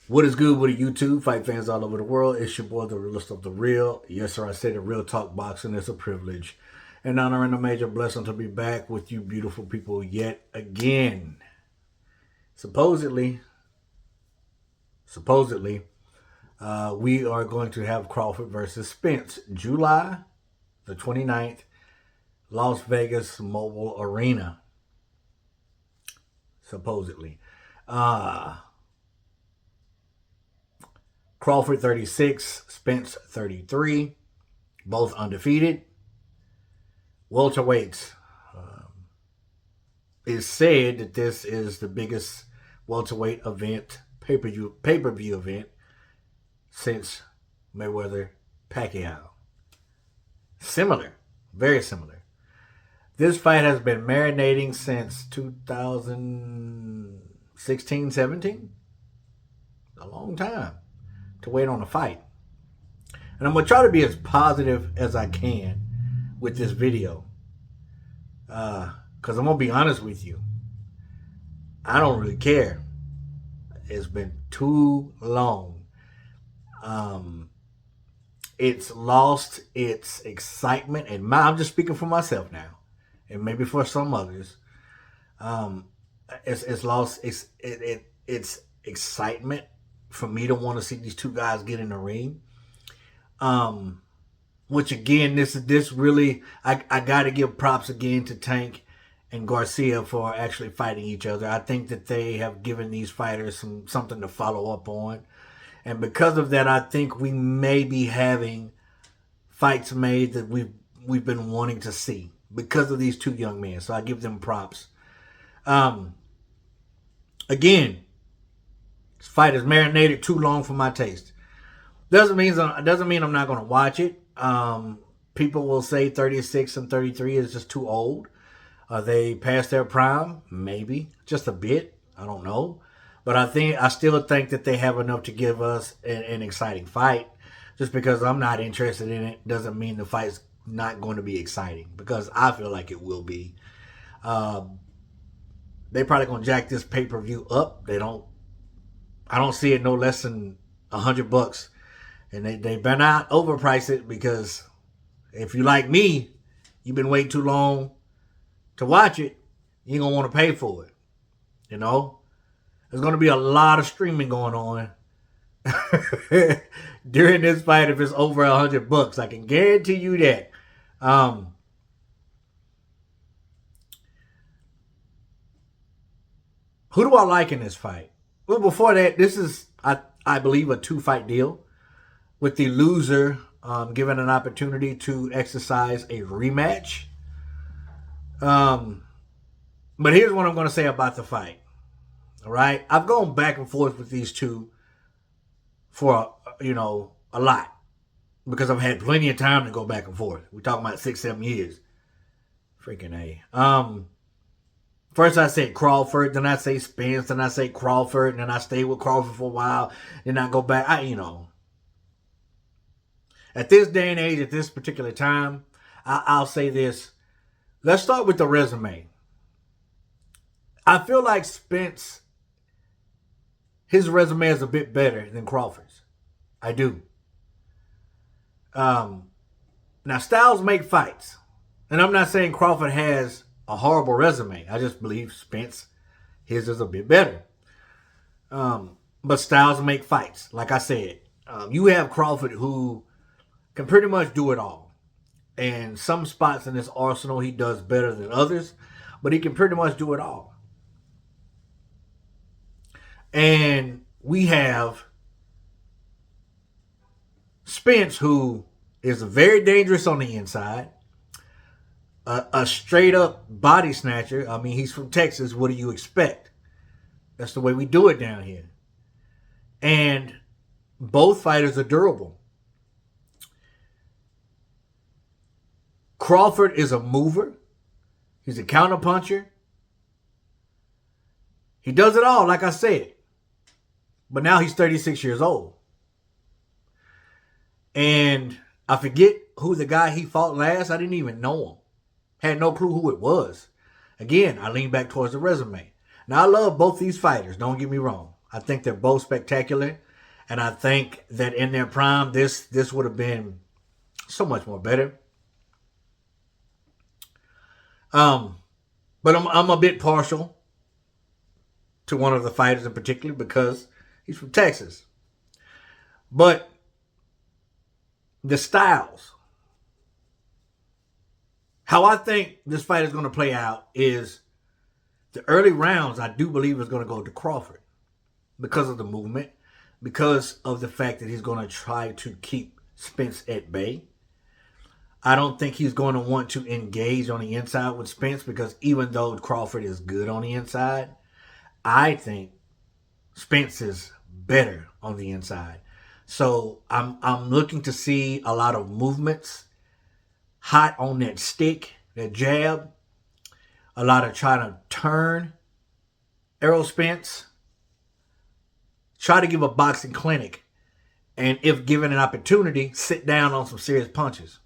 What is good with the YouTube? Fight fans all over the world. It's your boy, the realest of the real. Yes, sir, I said it. Real talk boxing is a privilege. And honor and a major blessing to be back with you beautiful people yet again. Supposedly, we are going to have Crawford versus Spence, July the 29th, Las Vegas Mobile Arena. Supposedly. Crawford 36, Spence 33, both undefeated. Welterweights. It's said that this is the biggest welterweight event, pay-per-view event since Mayweather Pacquiao. Similar, very similar. This fight has been marinating since 2016, 17. A long time to wait on a fight. And I'm going to try to be as positive as I can with this video. Because I'm going to be honest with you. I don't really care. It's been too long. It's lost its excitement. And I'm just speaking for myself now. And maybe for some others. It's lost its excitement for me to want to see these two guys get in the ring. Which again, this really, I got to give props again to Tank and Garcia for actually fighting each other. I think that they have given these fighters something to follow up on. And because of that, I think we may be having fights made that we've been wanting to see because of these two young men. So I give them props. Again, this fight is marinated too long for my taste. Doesn't mean I'm not going to watch it. People will say 36 and 33 is just too old. Are they past their prime? Maybe. Just a bit. I don't know. But I still think that they have enough to give us an exciting fight. Just because I'm not interested in it doesn't mean the fight's not going to be exciting. Because I feel like it will be. They probably going to jack this pay-per-view up. I don't see it no less than $100. And they better not overprice it, because if you like me, you've been waiting too long to watch it, you ain't going to want to pay for it. You know? There's going to be a lot of streaming going on during this fight if it's over $100. I can guarantee you that. Who do I like in this fight? Well, before that, this is, I believe, a 2-fight deal with the loser given an opportunity to exercise a rematch. But here's what I'm going to say about the fight. All right? I've gone back and forth with these two for, a lot. Because I've had plenty of time to go back and forth. We're talking about 6-7 years. Freaking A. First I said Crawford, then I say Spence, then I say Crawford, and then I stay with Crawford for a while, then I go back. At this day and age, at this particular time, I'll say this. Let's start with the resume. I feel like Spence, his resume is a bit better than Crawford's. I do. Now, styles make fights. And I'm not saying Crawford has a horrible resume. I just believe Spence, his is a bit better. But styles make fights. Like I said, you have Crawford who can pretty much do it all. And some spots in his arsenal he does better than others. But he can pretty much do it all. And we have Spence, who is very dangerous on the inside. A straight-up body snatcher. I mean, he's from Texas. What do you expect? That's the way we do it down here. And both fighters are durable. Crawford is a mover. He's a counterpuncher. He does it all, like I said. But now he's 36 years old. And I forget who the guy he fought last. I didn't even know him. Had no clue who it was. Again, I lean back towards the resume. Now, I love both these fighters. Don't get me wrong. I think they're both spectacular. And I think that in their prime, this would have been so much more better. But I'm a bit partial to one of the fighters in particular because he's from Texas. But the styles, how I think this fight is going to play out is the early rounds, I do believe, is going to go to Crawford because of the movement, because of the fact that he's going to try to keep Spence at bay. I don't think he's going to want to engage on the inside with Spence because even though Crawford is good on the inside, I think Spence is better on the inside. So I'm looking to see a lot of movements, hot on that stick, that jab, a lot of trying to turn Errol Spence, try to give a boxing clinic, and if given an opportunity, sit down on some serious punches.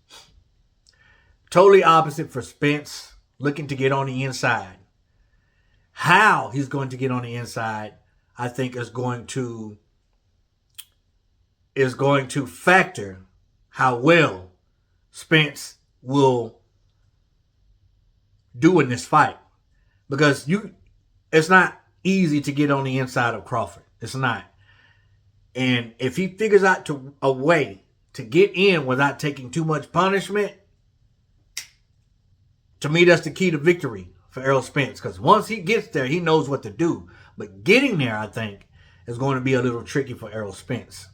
Totally opposite for Spence, looking to get on the inside. How he's going to get on the inside, I think, is going to factor how well Spence will do in this fight. Because it's not easy to get on the inside of Crawford. It's not. And if he figures out a way to get in without taking too much punishment, to me, that's the key to victory for Errol Spence. Because once he gets there, he knows what to do. But getting there, I think, is going to be a little tricky for Errol Spence.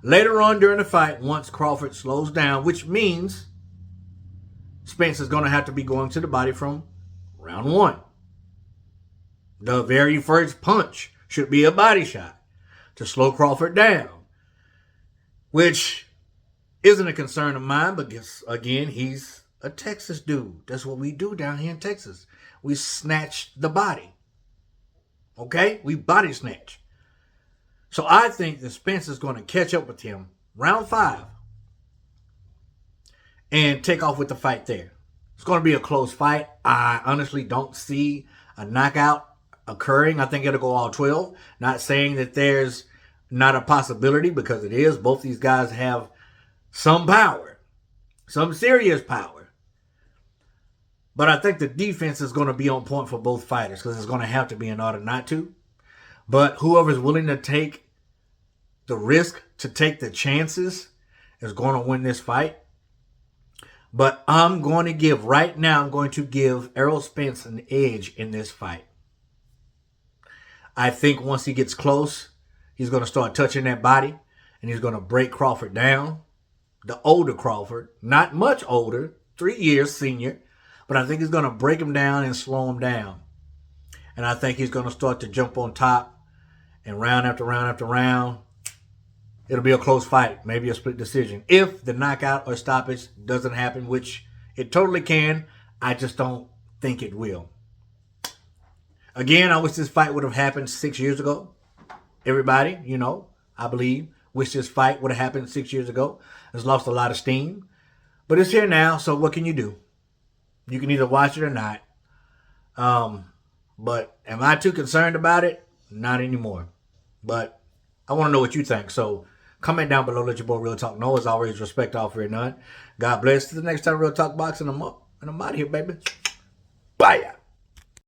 Later on during the fight, once Crawford slows down, which means Spence is going to have to be going to the body from round one. The very first punch should be a body shot to slow Crawford down, which isn't a concern of mine because, again, he's a Texas dude. That's what we do down here in Texas. We snatch the body. Okay? We body snatch. So I think that Spence is going to catch up with him round 5 and take off with the fight there. It's going to be a close fight. I honestly don't see a knockout occurring. I think it'll go all 12. Not saying that there's not a possibility, because it is. Both these guys have some power, some serious power. But I think the defense is going to be on point for both fighters because it's going to have to be in order not to. But whoever's willing to take the risk, to take the chances, is going to win this fight. But I'm going to give Errol Spence an edge in this fight. I think once he gets close, he's going to start touching that body and he's going to break Crawford down. The older Crawford, not much older, 3 years senior, but I think he's going to break him down and slow him down. And I think he's going to start to jump on top, and round after round after round, it'll be a close fight, maybe a split decision. If the knockout or stoppage doesn't happen, which it totally can, I just don't think it will. Again, I wish this fight would have happened 6 years ago. Everybody, I believe, wish this fight would have happened 6 years ago. It's lost a lot of steam. But it's here now, so what can you do? You can either watch it or not. But am I too concerned about it? Not anymore. But I want to know what you think. So comment down below. Let your boy Real Talk know. As always, respect, all, fear none. God bless. Till the next time, Real Talk Boxing. I'm up and I'm out of here, baby. Bye.